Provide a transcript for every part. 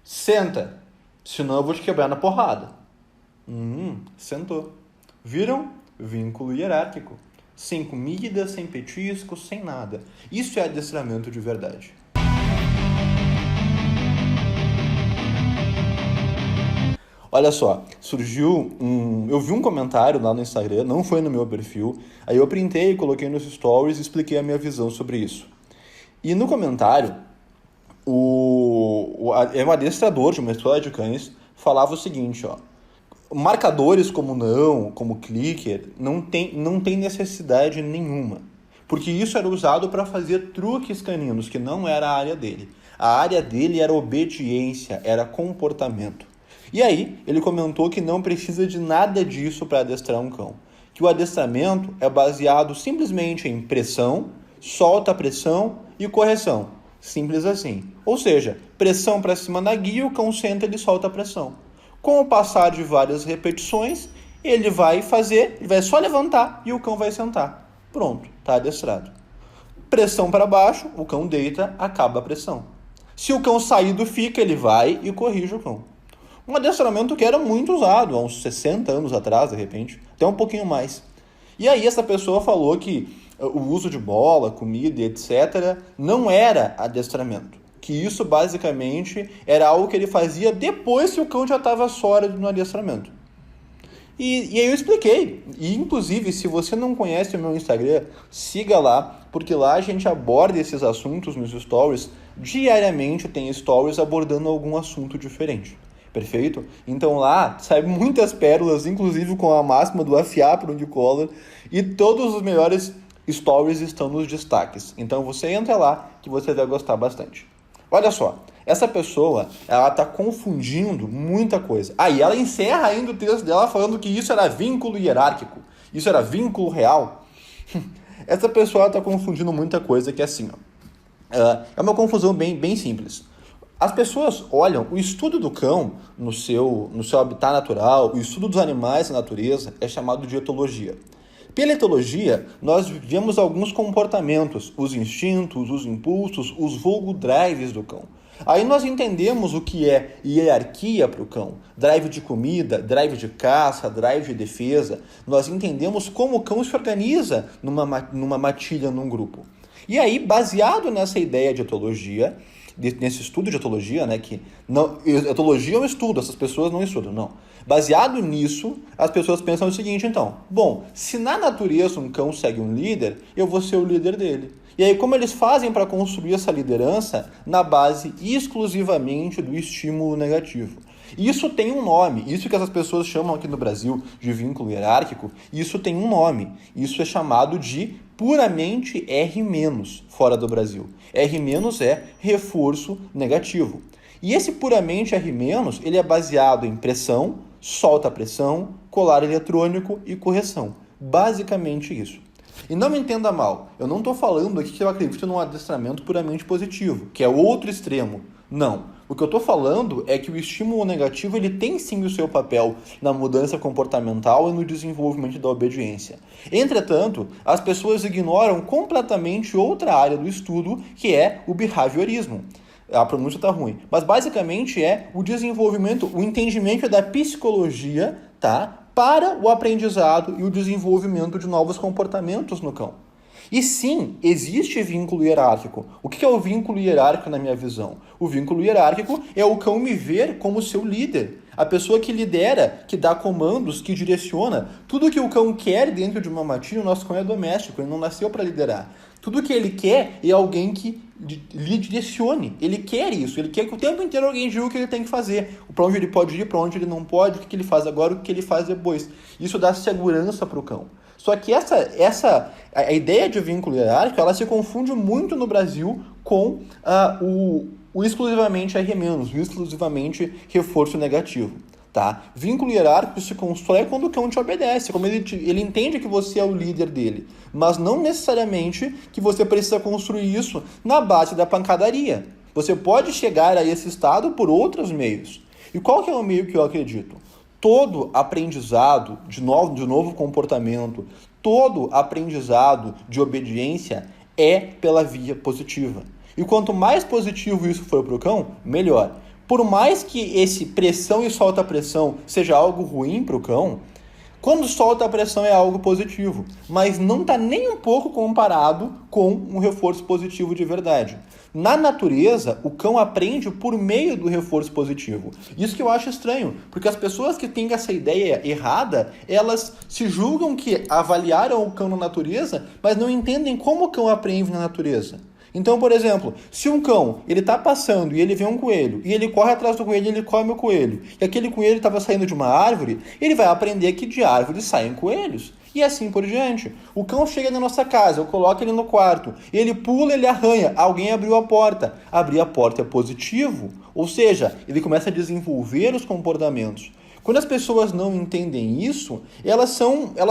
Senta, senão eu vou te quebrar na porrada. Sentou. Viram? Vínculo hierárquico. Sem comida, sem petisco, sem nada. Isso é adestramento de verdade. Olha só, eu vi um comentário lá no Instagram, não foi no meu perfil, aí eu printei, coloquei nos stories e expliquei a minha visão sobre isso. E no comentário, é um adestrador de uma escola de cães, falava o seguinte, ó: marcadores como não, como clicker, não tem necessidade nenhuma. Porque isso era usado para fazer truques caninos, que não era a área dele. A área dele era obediência, era comportamento. E aí, ele comentou que não precisa de nada disso para adestrar um cão. Que o adestramento é baseado simplesmente em pressão, solta a pressão e correção. Simples assim. Ou seja, pressão para cima da guia, o cão senta, ele solta a pressão. Com o passar de várias repetições, ele vai só levantar e o cão vai sentar. Pronto, está adestrado. Pressão para baixo, o cão deita, acaba a pressão. Se o cão sair do fica, ele vai e corrige o cão. Um adestramento que era muito usado há uns 60 anos atrás, de repente, até um pouquinho mais. E aí essa pessoa falou que o uso de bola, comida e etc. não era adestramento. Que isso basicamente era algo que ele fazia depois que o cão já estava sólido no adestramento. E aí eu expliquei. E inclusive, se você não conhece o meu Instagram, siga lá, porque lá a gente aborda esses assuntos nos stories. Diariamente tem stories abordando algum assunto diferente. Perfeito? Então lá sai muitas pérolas, inclusive com a máxima do afiar por onde cola, e todos os melhores stories estão nos destaques. Então você entra lá que você vai gostar bastante. Olha só, essa pessoa, ela está confundindo muita coisa. Aí ela encerra ainda o texto dela falando que isso era vínculo hierárquico, isso era vínculo real. Essa pessoa está confundindo muita coisa que é assim, ó. É uma confusão bem simples. As pessoas olham o estudo do cão no seu habitat natural, o estudo dos animais na natureza é chamado de etologia. Pela etologia, nós vemos alguns comportamentos, os instintos, os impulsos, os vulgo drives do cão. Aí nós entendemos o que é hierarquia para o cão, drive de comida, drive de caça, drive de defesa. Nós entendemos como o cão se organiza numa matilha, num grupo. E aí, baseado nessa ideia de etologia, nesse estudo de etologia, né, que não, etologia é um estudo, essas pessoas não estudam, não. Baseado nisso, as pessoas pensam o seguinte, então, bom, se na natureza um cão segue um líder, eu vou ser o líder dele. E aí, como eles fazem para construir essa liderança? Na base exclusivamente do estímulo negativo. Isso tem um nome, isso que essas pessoas chamam aqui no Brasil de vínculo hierárquico, isso tem um nome, isso é chamado de puramente R-, fora do Brasil. R- é reforço negativo. E esse puramente R-, ele é baseado em pressão, solta a pressão, colar eletrônico e correção. Basicamente isso. E não me entenda mal, eu não estou falando aqui que eu acredito num adestramento puramente positivo, que é outro extremo. Não. O que eu estou falando é que o estímulo negativo ele tem sim o seu papel na mudança comportamental e no desenvolvimento da obediência. Entretanto, as pessoas ignoram completamente outra área do estudo, que é o behaviorismo. A pronúncia está ruim, mas basicamente é o desenvolvimento, o entendimento da psicologia, tá? Para o aprendizado e o desenvolvimento de novos comportamentos no cão. E sim, existe vínculo hierárquico. O que é o vínculo hierárquico na minha visão? O vínculo hierárquico é o cão me ver como seu líder. A pessoa que lidera, que dá comandos, que direciona. Tudo que o cão quer dentro de uma matilha, o nosso cão é doméstico, ele não nasceu para liderar. Tudo que ele quer é alguém que lhe direcione. Ele quer isso, ele quer que o tempo inteiro alguém diga o que ele tem que fazer. Para onde ele pode ir, para onde ele não pode, o que ele faz agora, o que ele faz depois. Isso dá segurança para o cão. Só que a ideia de vínculo hierárquico, ela se confunde muito no Brasil com o exclusivamente R-, o exclusivamente reforço negativo. Tá? Vínculo hierárquico se constrói quando o cão te obedece, como ele entende que você é o líder dele, mas não necessariamente que você precisa construir isso na base da pancadaria. Você pode chegar a esse estado por outros meios. E qual que é o meio que eu acredito? Todo aprendizado de novo comportamento, todo aprendizado de obediência é pela via positiva. E quanto mais positivo isso for para o cão, melhor. por mais que esse pressão e solta pressão seja algo ruim para o cão, quando solta a pressão é algo positivo, mas não está nem um pouco comparado com um reforço positivo de verdade. Na natureza, o cão aprende por meio do reforço positivo. Isso que eu acho estranho, porque as pessoas que têm essa ideia errada, elas se julgam que avaliaram o cão na natureza, mas não entendem como o cão aprende na natureza. Então, por exemplo, se um cão ele está passando e ele vê um coelho, e ele corre atrás do coelho e ele come o coelho, e aquele coelho estava saindo de uma árvore, ele vai aprender que de árvores saem coelhos. E assim por diante. O cão chega na nossa casa, eu coloco ele no quarto, ele pula, ele arranha, alguém abriu a porta. Abrir a porta é positivo, ou seja, ele começa a desenvolver os comportamentos. Quando as pessoas não entendem isso, elas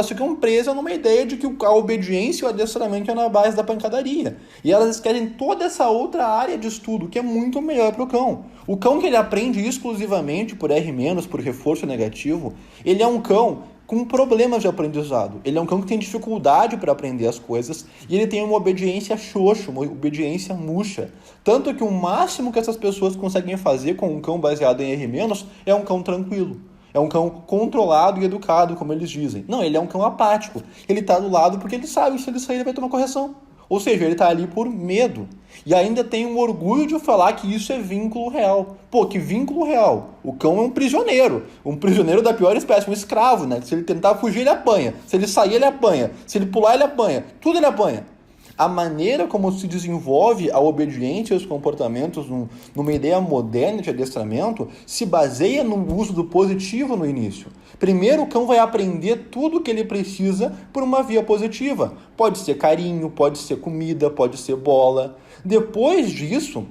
ficam presas numa ideia de que a obediência e o adestramento é na base da pancadaria. E elas querem toda essa outra área de estudo, que é muito melhor para o cão. O cão que ele aprende exclusivamente por R-, por reforço negativo, ele é um cão com problemas de aprendizado. Ele é um cão que tem dificuldade para aprender as coisas e ele tem uma obediência xoxa, uma obediência murcha. Tanto que o máximo que essas pessoas conseguem fazer com um cão baseado em R- é um cão tranquilo. É um cão controlado e educado, como eles dizem. Não, ele é um cão apático. Ele está do lado porque ele sabe que se ele sair ele vai tomar correção. Ou seja, ele está ali por medo. E ainda tem um orgulho de falar que isso é vínculo real. Pô, que vínculo real? O cão é um prisioneiro. Um prisioneiro da pior espécie, um escravo, né? Se ele tentar fugir, ele apanha. Se ele sair, ele apanha. Se ele pular, ele apanha. Tudo ele apanha. A maneira como se desenvolve a obediência e os comportamentos numa ideia moderna de adestramento se baseia no uso do positivo no início. Primeiro, o cão vai aprender tudo o que ele precisa por uma via positiva. Pode ser carinho, pode ser comida, pode ser bola. Depois disso,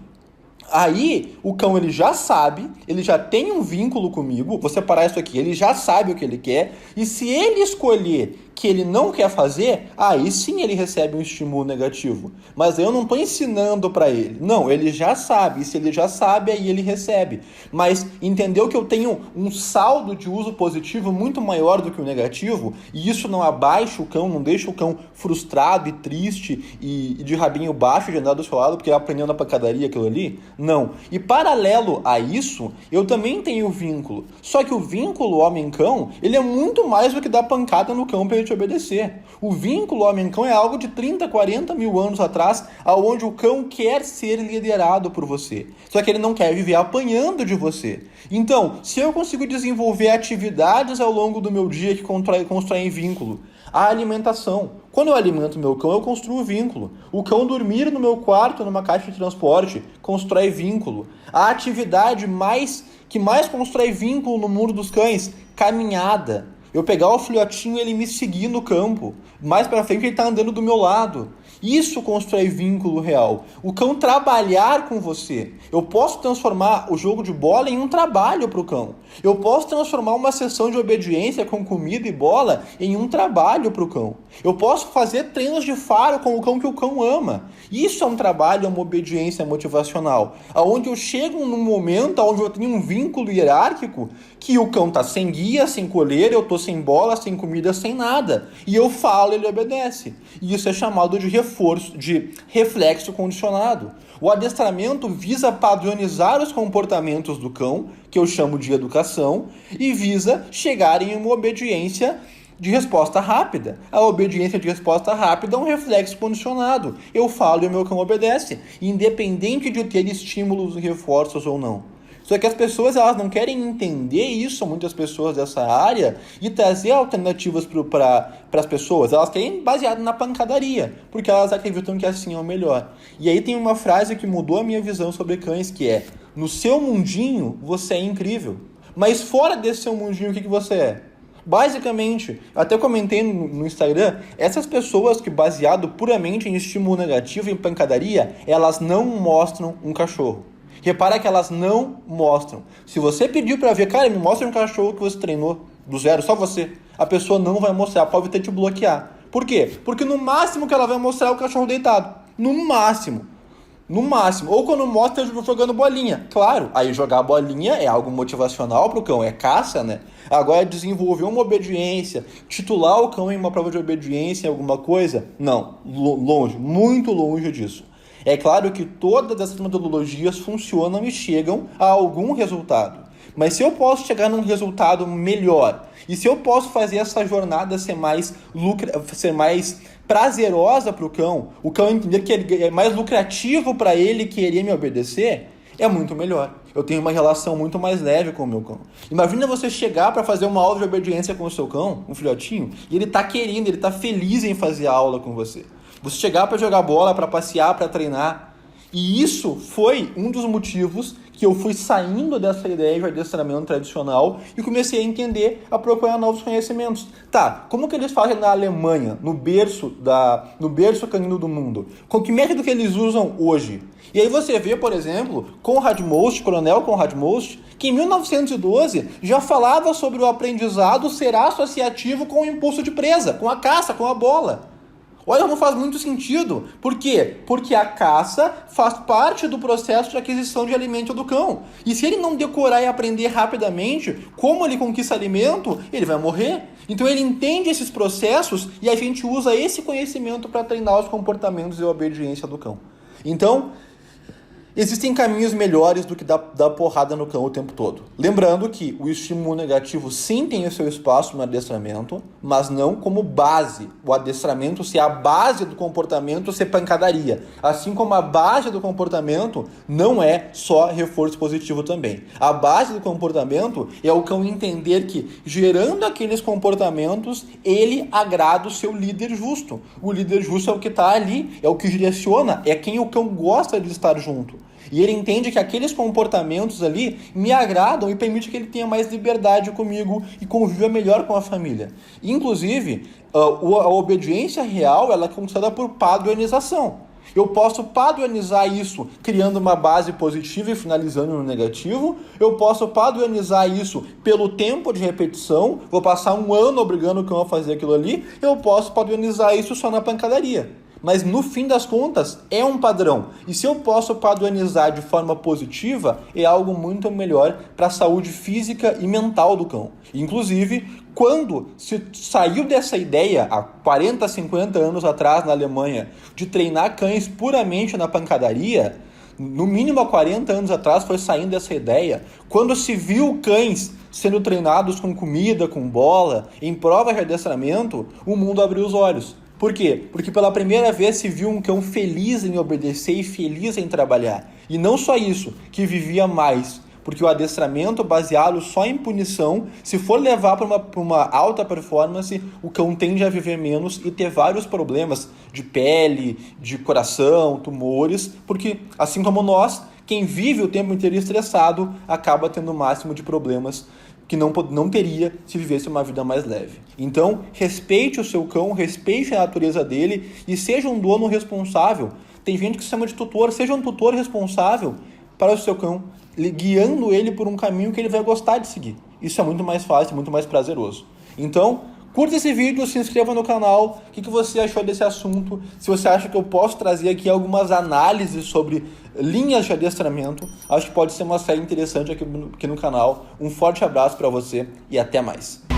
aí o cão ele já sabe, ele já tem um vínculo comigo, vou separar isso aqui, ele já sabe o que ele quer, e se ele escolher que ele não quer fazer, aí sim ele recebe um estímulo negativo. Mas eu não estou ensinando para ele. Não, ele já sabe. E se ele já sabe, aí ele recebe. Mas entendeu que eu tenho um saldo de uso positivo muito maior do que o negativo? E isso não abaixa o cão, não deixa o cão frustrado e triste e de rabinho baixo de andar do seu lado porque ele aprendeu na pancadaria aquilo ali? Não. E paralelo a isso, eu também tenho o vínculo. Só que o vínculo homem-cão, ele é muito mais do que dar pancada no cão para ele te obedecer. O vínculo homem-cão é algo de 30, 40 mil anos atrás, onde o cão quer ser liderado por você. Só que ele não quer viver apanhando de você. Então, se eu consigo desenvolver atividades ao longo do meu dia que constroem vínculo, a alimentação. Quando eu alimento meu cão, eu construo vínculo. O cão dormir no meu quarto, numa caixa de transporte, constrói vínculo. A atividade que mais constrói vínculo no mundo dos cães, caminhada. Eu pegar o filhotinho e ele me seguir no campo. Mais pra frente ele tá andando do meu lado. Isso constrói vínculo real. O cão trabalhar com você. Eu posso transformar o jogo de bola em um trabalho para o cão. Eu posso transformar uma sessão de obediência com comida e bola em um trabalho para o cão. Eu posso fazer treinos de faro com o cão que o cão ama. Isso é um trabalho, é uma obediência motivacional. Onde eu chego num momento onde eu tenho um vínculo hierárquico que o cão tá sem guia, sem coleira, eu tô sem bola, sem comida, sem nada. E eu falo, ele obedece. E isso é chamado de reforço, de reflexo condicionado. O adestramento visa padronizar os comportamentos do cão, que eu chamo de educação, e visa chegar em uma obediência de resposta rápida. A obediência de resposta rápida é um reflexo condicionado. Eu falo e o meu cão obedece, independente de eu ter estímulos e reforços ou não. Só que as pessoas elas não querem entender isso, muitas pessoas dessa área, e trazer alternativas para as pessoas. Elas querem baseado na pancadaria, porque elas acreditam que assim é o melhor. E aí tem uma frase que mudou a minha visão sobre cães, que é: no seu mundinho, você é incrível. Mas fora desse seu mundinho, o que você é? Basicamente, até comentei no Instagram, essas pessoas que baseado puramente em estímulo negativo e em pancadaria, elas não mostram um cachorro. Repara que elas não mostram. Se você pedir para ver, cara, me mostra um cachorro que você treinou do zero, só você, a pessoa não vai mostrar, pode até te bloquear. Por quê? Porque no máximo que ela vai mostrar é o cachorro deitado. No máximo. Ou quando mostra jogando bolinha. Claro, aí jogar bolinha é algo motivacional pro cão, é caça, né? Agora desenvolver uma obediência, titular o cão em uma prova de obediência em alguma coisa, não, longe, muito longe disso. É claro que todas essas metodologias funcionam e chegam a algum resultado. Mas se eu posso chegar num resultado melhor, e se eu posso fazer essa jornada ser mais prazerosa para o cão entender que é mais lucrativo para ele querer me obedecer, é muito melhor. Eu tenho uma relação muito mais leve com o meu cão. Imagina você chegar para fazer uma aula de obediência com o seu cão, um filhotinho, e ele está querendo, ele está feliz em fazer a aula com você. Você chegar para jogar bola, para passear, para treinar. E isso foi um dos motivos que eu fui saindo dessa ideia de adestramento tradicional e comecei a entender, a procurar novos conhecimentos. Tá, como que eles fazem na Alemanha, no berço canino do mundo? Com que método que eles usam hoje? E aí você vê, por exemplo, Coronel Konrad Most, que em 1912 já falava sobre o aprendizado ser associativo com o impulso de presa, com a caça, com a bola. Olha, não faz muito sentido. Por quê? Porque a caça faz parte do processo de aquisição de alimento do cão. E se ele não decorar e aprender rapidamente como ele conquista alimento, ele vai morrer. Então ele entende esses processos e a gente usa esse conhecimento para treinar os comportamentos e a obediência do cão. Então, existem caminhos melhores do que dar porrada no cão o tempo todo. Lembrando que o estímulo negativo sim tem o seu espaço no adestramento, mas não como base. O adestramento ser a base do comportamento ser pancadaria. Assim como a base do comportamento não é só reforço positivo também. A base do comportamento é o cão entender que, gerando aqueles comportamentos, ele agrada o seu líder justo. O líder justo é o que está ali, é o que direciona, é quem o cão gosta de estar junto. E ele entende que aqueles comportamentos ali me agradam e permite que ele tenha mais liberdade comigo e conviva melhor com a família. Inclusive, a obediência real ela é conquistada por padronização. Eu posso padronizar isso criando uma base positiva e finalizando no negativo. Eu posso padronizar isso pelo tempo de repetição. Vou passar 1 ano obrigando o cão a fazer aquilo ali. Eu posso padronizar isso só na pancadaria. Mas no fim das contas é um padrão. E se eu posso padronizar de forma positiva, é algo muito melhor para a saúde física e mental do cão. Inclusive, quando se saiu dessa ideia, há 40, 50 anos atrás na Alemanha, de treinar cães puramente na pancadaria, no mínimo há 40 anos atrás foi saindo dessa ideia, quando se viu cães sendo treinados com comida, com bola, em provas de adestramento, o mundo abriu os olhos. Por quê? Porque pela primeira vez se viu um cão feliz em obedecer e feliz em trabalhar. E não só isso, que vivia mais. Porque o adestramento baseado só em punição, se for levar para uma alta performance, o cão tende a viver menos e ter vários problemas de pele, de coração, tumores. Porque, assim como nós, quem vive o tempo inteiro estressado acaba tendo o máximo de problemas que não teria se vivesse uma vida mais leve. Então, respeite o seu cão, respeite a natureza dele e seja um dono responsável. Tem gente que se chama de tutor, seja um tutor responsável para o seu cão, guiando ele por um caminho que ele vai gostar de seguir. Isso é muito mais fácil, muito mais prazeroso. Então, curta esse vídeo, se inscreva no canal. O que você achou desse assunto? Se você acha que eu posso trazer aqui algumas análises sobre linhas de adestramento, acho que pode ser uma série interessante aqui no canal. Um forte abraço para você e até mais.